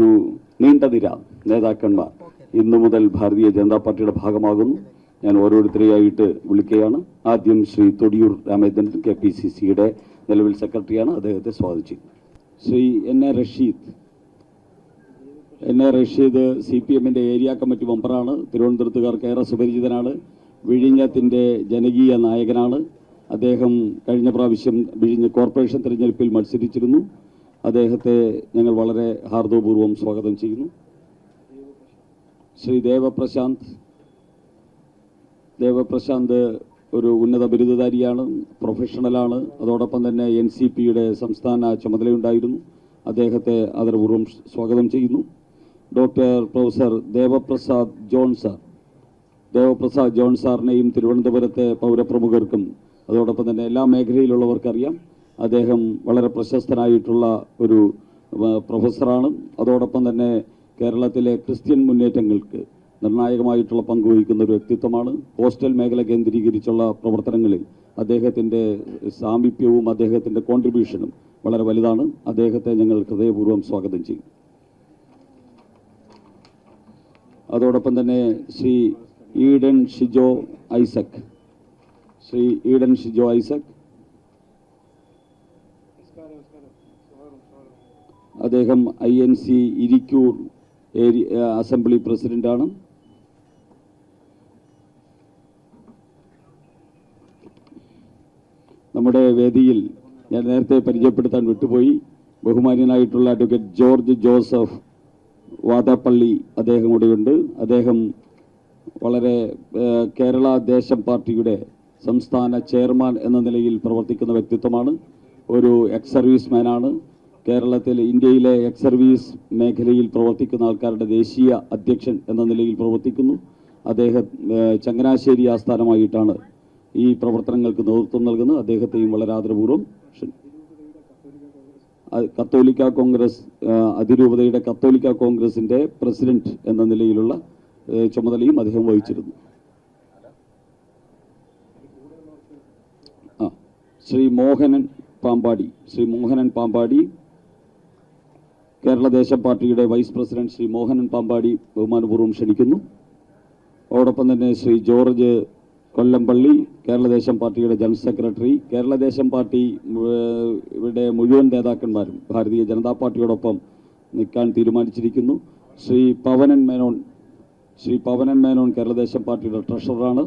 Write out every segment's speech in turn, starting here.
ഒരു നീണ്ട നിര നേതാക്കന്മാർ ഇന്നു മുതൽ ഭാരതീയ ജനതാ പാർട്ടിയുടെ ഭാഗമാകുന്നു. ഞാൻ ഓരോരുത്തരെയായിട്ട് വിളിക്കുകയാണ്. ആദ്യം ശ്രീ തൊടിയൂർ രാമചന്ദ്രൻ KPCCയുടെ നിലവിൽ സെക്രട്ടറിയാണ്. അദ്ദേഹത്തെ സ്വാഗതം ചെയ്തു. ശ്രീ എൻ എ റഷീദ് CPMന്റെ ഏരിയ കമ്മിറ്റി മെമ്പറാണ്. തിരുവനന്തപുരത്തുകാർക്ക് ഏറെ സുപരിചിതനാണ്. വിഴിഞ്ഞത്തിന്റെ ജനകീയ നായകനാണ്. അദ്ദേഹം കഴിഞ്ഞ പ്രാവശ്യം വിഴിഞ്ഞ കോർപ്പറേഷൻ തിരഞ്ഞെടുപ്പിൽ മത്സരിച്ചിരുന്നു. അദ്ദേഹത്തെ ഞങ്ങൾ വളരെ ഹാർദവപൂർവ്വം സ്വാഗതം ചെയ്യുന്നു. ശ്രീ ദേവപ്രശാന്ത് ഒരു ഉന്നത ബിരുദധാരിയാണ്, പ്രൊഫഷണലാണ്. അതോടൊപ്പം തന്നെ NCPയുടെ സംസ്ഥാന ചുമതലയുണ്ടായിരുന്നു. അദ്ദേഹത്തെ ആദരപൂർവ്വം സ്വാഗതം ചെയ്യുന്നു. പ്രൊഫസർ ദേവപ്രസാദ് ജോൺ സാറിനെയും തിരുവനന്തപുരത്തെ പൗരപ്രമുഖർക്കും അതോടൊപ്പം തന്നെ എല്ലാ മേഖലയിലുള്ളവർക്കറിയാം. അദ്ദേഹം വളരെ പ്രശസ്തനായിട്ടുള്ള ഒരു പ്രൊഫസറാണ്. അതോടൊപ്പം തന്നെ കേരളത്തിലെ ക്രിസ്ത്യൻ മുന്നേറ്റങ്ങൾക്ക് നിർണായകമായിട്ടുള്ള പങ്കുവഹിക്കുന്ന ഒരു വ്യക്തിത്വമാണ്. കോസ്റ്റൽ മേഖല കേന്ദ്രീകരിച്ചുള്ള പ്രവർത്തനങ്ങളിൽ അദ്ദേഹത്തിൻ്റെ സാമീപ്യവും അദ്ദേഹത്തിൻ്റെ കോൺട്രിബ്യൂഷനും വളരെ വലുതാണ്. അദ്ദേഹത്തെ ഞങ്ങൾ ഹൃദയപൂർവ്വം സ്വാഗതം ചെയ്യും. അതോടൊപ്പം തന്നെ ശ്രീ ഈഡൻ ഷിജോ ഐസക് അദ്ദേഹം INC ഇരിക്കൂർ അസംബ്ലി പ്രസിഡന്റാണ്. നമ്മുടെ വേദിയിൽ ഞാൻ നേരത്തെ പരിചയപ്പെടുത്താൻ വിട്ടുപോയി, ബഹുമാന്യനായിട്ടുള്ള അഡ്വക്കേറ്റ് ജോർജ് ജോസഫ് വാദപ്പള്ളി അദ്ദേഹം കൂടെയുണ്ട്. അദ്ദേഹം വളരെ കേരള ദേശം പാർട്ടിയുടെ സംസ്ഥാന ചെയർമാൻ എന്ന നിലയിൽ പ്രവർത്തിക്കുന്ന വ്യക്തിത്വമാണ്. ഒരു എക്സ് സർവീസ് മാനാണ്. ഇന്ത്യയിലെ എക്സ് സർവീസ് മേഖലയിൽ പ്രവർത്തിക്കുന്ന ആൾക്കാരുടെ ദേശീയ അധ്യക്ഷൻ എന്ന നിലയിൽ പ്രവർത്തിക്കുന്നു. അദ്ദേഹം ചങ്ങനാശ്ശേരി ആസ്ഥാനമായിട്ടാണ് ഈ പ്രവർത്തനങ്ങൾക്ക് നേതൃത്വം നൽകുന്നത്. അദ്ദേഹത്തെയും വളരെ ആദരപൂർവ്വം കത്തോലിക്ക കോൺഗ്രസ് അതിരൂപതയുടെ കത്തോലിക്ക കോൺഗ്രസിന്റെ പ്രസിഡന്റ് എന്ന നിലയിലുള്ള ചുമതലയും അദ്ദേഹം വഹിച്ചിരുന്നു. ശ്രീ മോഹനൻ പാമ്പാടി കേരള ദേശം പാർട്ടിയുടെ വൈസ് പ്രസിഡന്റ് ശ്രീ മോഹനൻ പാമ്പാടി ബഹുമാനപൂർവ്വം ക്ഷണിക്കുന്നു. അതോടൊപ്പം തന്നെ ശ്രീ ജോർജ് കൊല്ലംപള്ളി കേരള ദേശം പാർട്ടിയുടെ ജനറൽ സെക്രട്ടറി. കേരള ദേശം പാർട്ടിയുടെ മുഴുവൻ നേതാക്കന്മാരും ഭാരതീയ ജനതാ പാർട്ടിയോടൊപ്പം നിൽക്കാൻ തീരുമാനിച്ചിരിക്കുന്നു. ശ്രീ പവനൻ മേനോൻ കേരള ദേശം പാർട്ടിയുടെ ട്രഷററാണ്.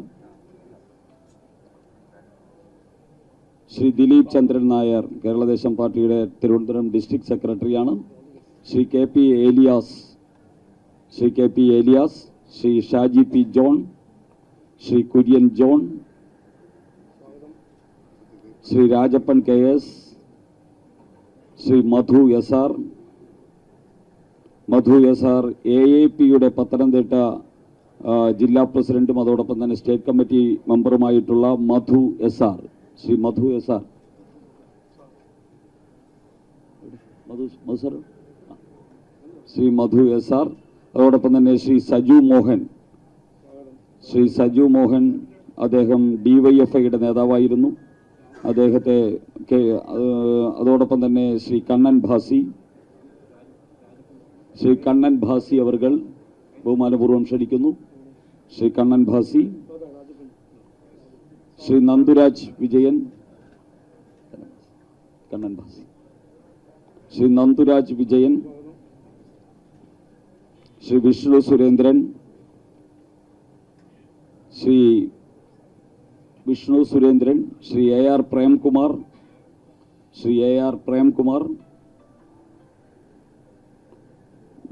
ശ്രീ ദിലീപ് ചന്ദ്രൻ നായർ കേരള ദേശം പാർട്ടിയുടെ തിരുവനന്തപുരം ഡിസ്ട്രിക്ട് സെക്രട്ടറിയാണ്. Shri KP Elias, Shri Shaji P John, Shri Kurian John, Shri Rajappan KS, Shri Madhu SR AAPയുടെ പത്തനംതിട്ട ജില്ലാ പ്രസിഡന്റും അതോടൊപ്പം തന്നെ സ്റ്റേറ്റ് കമ്മിറ്റി മെമ്പറുമായിട്ടുള്ള ശ്രീ മധു SR അതോടൊപ്പം തന്നെ ശ്രീ സജു മോഹൻ അദ്ദേഹം DYFIയുടെ നേതാവായിരുന്നു. അതോടൊപ്പം തന്നെ ശ്രീ കണ്ണൻ ഭാസി അവർകൾ ബഹുമാനപൂർവ്വം ക്ഷണിക്കുന്നു. Shri Kannan Bhasi, Shri Nanduraj Vijayan, Shri Vishnu Surendran, Shri AR Premkumar,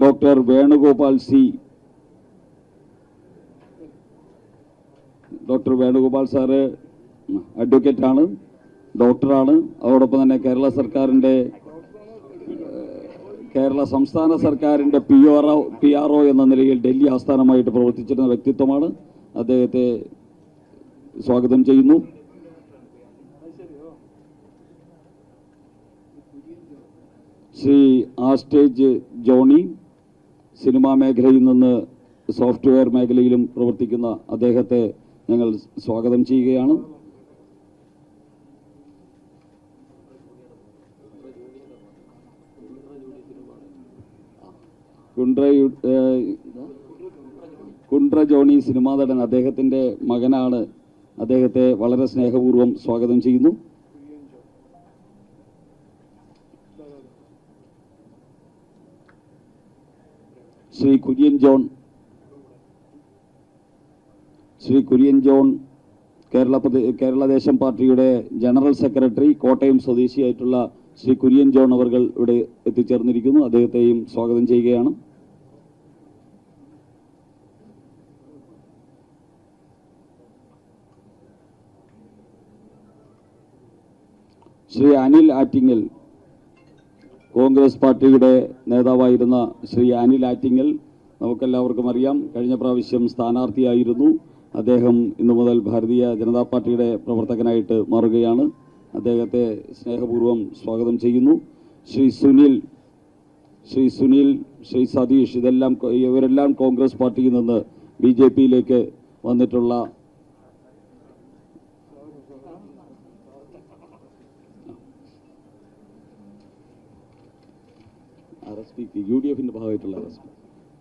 doctor Venugopal sir അഡ്വക്കേറ്റാണ്, ഡോക്ടറാണ്. അതോടൊപ്പം തന്നെ കേരള സംസ്ഥാന സർക്കാരിൻ്റെ PRO എന്ന നിലയിൽ ഡൽഹി ആസ്ഥാനമായിട്ട് പ്രവർത്തിച്ചിരുന്ന വ്യക്തിത്വമാണ്. അദ്ദേഹത്തെ സ്വാഗതം ചെയ്യുന്നു. ശ്രീ ആസ്റ്റേജ് ജോണി, സിനിമാ മേഖലയിൽ നിന്ന് സോഫ്റ്റ്വെയർ മേഖലയിലും പ്രവർത്തിക്കുന്ന അദ്ദേഹത്തെ ഞങ്ങൾ സ്വാഗതം ചെയ്യുകയാണ്. കുണ്ട്ര ജോണി സിനിമാ നടൻ, അദ്ദേഹത്തിൻ്റെ മകനാണ്. അദ്ദേഹത്തെ വളരെ സ്നേഹപൂർവ്വം സ്വാഗതം ചെയ്യുന്നു. ശ്രീ കുര്യൻ ജോൺ കേരളദേശം പാർട്ടിയുടെ ജനറൽ സെക്രട്ടറി, കോട്ടയം സ്വദേശിയായിട്ടുള്ള ശ്രീ കുര്യൻ ജോൺ അവർ ഇവിടെ എത്തിച്ചേർന്നിരിക്കുന്നു. അദ്ദേഹത്തെയും സ്വാഗതം ചെയ്യുകയാണ്. ശ്രീ അനിൽ ആറ്റിങ്ങൽ, കോൺഗ്രസ് പാർട്ടിയുടെ നേതാവായിരുന്ന ശ്രീ അനിൽ ആറ്റിങ്ങൽ, നമുക്കെല്ലാവർക്കും അറിയാം, കഴിഞ്ഞ പ്രാവശ്യം സ്ഥാനാർത്ഥിയായിരുന്നു. അദ്ദേഹം ഇന്നു മുതൽ ഭാരതീയ ജനതാ പാർട്ടിയുടെ പ്രവർത്തകനായിട്ട് മാറുകയാണ്. അദ്ദേഹത്തെ സ്നേഹപൂർവ്വം സ്വാഗതം ചെയ്യുന്നു. ശ്രീ സുനിൽ, ശ്രീ സതീഷ്, ഇവരെല്ലാം കോൺഗ്രസ് പാർട്ടിയിൽ നിന്ന് BJPയിലേക്ക് വന്നിട്ടുള്ള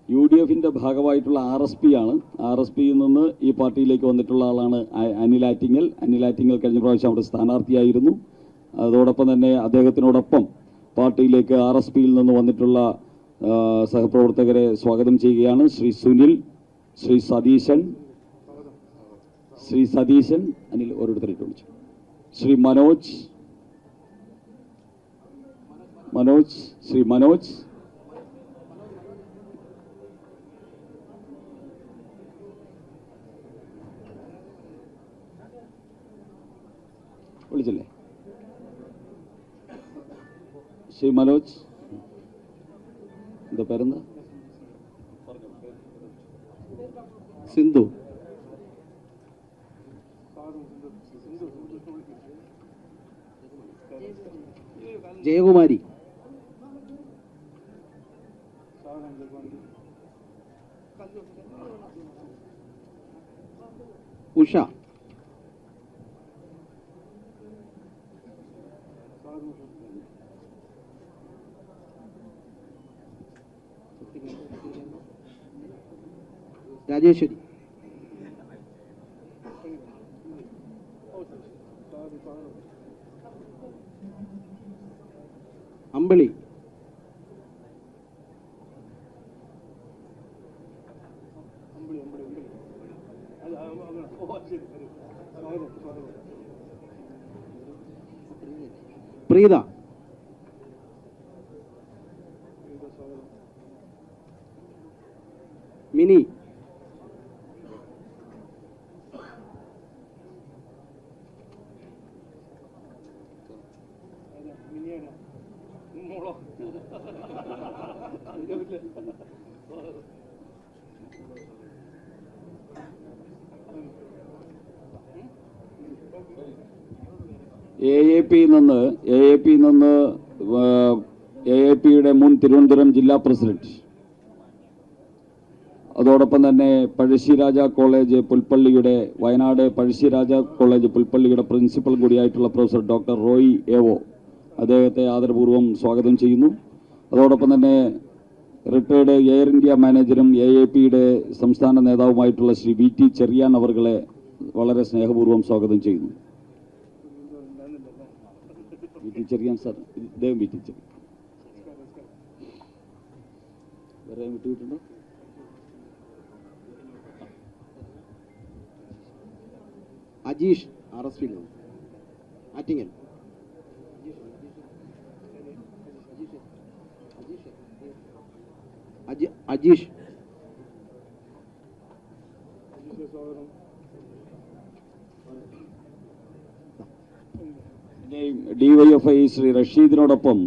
UDFിന്റെ ഭാഗമായിട്ടുള്ള RSP ആണ്. RSPയിൽ നിന്ന് ഈ പാർട്ടിയിലേക്ക് വന്നിട്ടുള്ള ആളാണ് അനിൽ ആറ്റിങ്ങൽ. കഴിഞ്ഞ പ്രാവശ്യം അവിടെ സ്ഥാനാർത്ഥിയായിരുന്നു. അതോടൊപ്പം തന്നെ അദ്ദേഹത്തിനോടൊപ്പം പാർട്ടിയിലേക്ക് RSPയിൽ നിന്ന് വന്നിട്ടുള്ള സഹപ്രവർത്തകരെ സ്വാഗതം ചെയ്യുകയാണ്. ശ്രീ സുനിൽ, ശ്രീ സതീശൻ, അനിൽ ഓരോരുത്തരായിട്ട് വിളിച്ചു. ശ്രീ ശ്രീ മനോജ്, വിളിച്ചില്ലേ? ശ്രീ മനോജ്, എന്താ പേരെന്താ? സിന്ധു. ജയകുമാരി, ഉഷ, രാജേശ്വരി, അമ്പിളി, പ്രീത, മിനി, AAPയുടെ മുൻ തിരുവനന്തപുരം ജില്ലാ പ്രസിഡന്റ്, അതോടൊപ്പം തന്നെ പഴശ്ശിരാജ കോളേജ് പുൽപ്പള്ളിയുടെ, വയനാട് പഴശ്ശിരാജ കോളേജ് പുൽപ്പള്ളിയുടെ പ്രിൻസിപ്പൽ കൂടിയായിട്ടുള്ള പ്രൊഫസർ ഡോക്ടർ റോയി ഏവോ, അദ്ദേഹത്തെ ആദരപൂർവ്വം സ്വാഗതം ചെയ്യുന്നു. അതോടൊപ്പം തന്നെ റിട്ടയർഡ് എയർ ഇന്ത്യ മാനേജരും AAPയുടെ സംസ്ഥാന നേതാവുമായിട്ടുള്ള ശ്രീ VT ചെറിയാൻ അവർകളെ വളരെ സ്നേഹപൂർവ്വം സ്വാഗതം ചെയ്യുന്നു. VT ചെറിയാൻ സാർ, ഇദ്ദേഹം VT ചെറിയാൻ വേറെ വിട്ടുകിട്ടുണ്ടോ? അജീഷ്, RSP ആറ്റിങ്ങൽ, അജീഷ്, DYFI ശ്രീ റഷീദിനോടൊപ്പം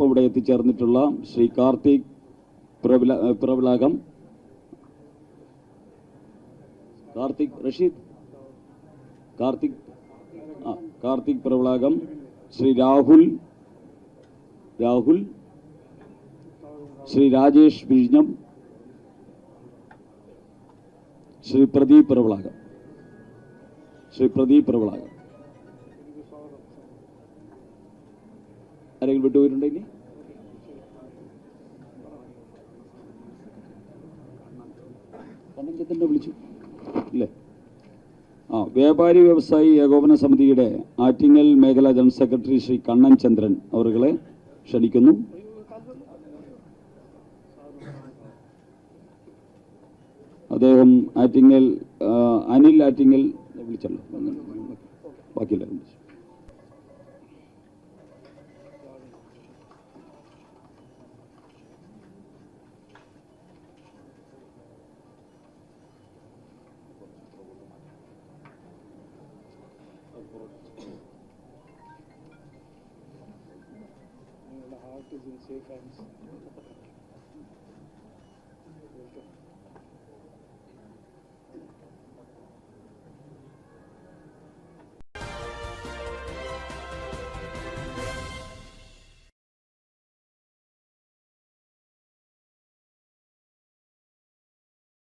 ഇവിടെ എത്തിച്ചേർന്നിട്ടുള്ള ശ്രീ കാർത്തിക് പ്രബലാകം, കാർത്തിക് പ്രബലാകം, ശ്രീ രാഹുൽ, ശ്രീ രാജേഷ് വിഴിഞ്ഞം, ശ്രീ പ്രദീപ് പ്രബലാകം. ആരെങ്കിലും വിട്ടുപോയിട്ടുണ്ടെങ്കിൽ തന്നെ വിളിച്ചു ഇല്ലേ? വ്യാപാരി വ്യവസായി ഏകോപന സമിതിയുടെ ആറ്റിങ്ങൽ മേഖലാ ജനറൽ സെക്രട്ടറി ശ്രീ കണ്ണൻ ചന്ദ്രൻ അവരുകളെ ക്ഷണിക്കുന്നു. അദ്ദേഹം ആറ്റിങ്ങൽ അനിൽ ആറ്റിങ്ങൽ വിളിച്ചല്ലോ, ബാക്കിയെല്ലാവരും വിളിച്ചു. Heart is in safe hands.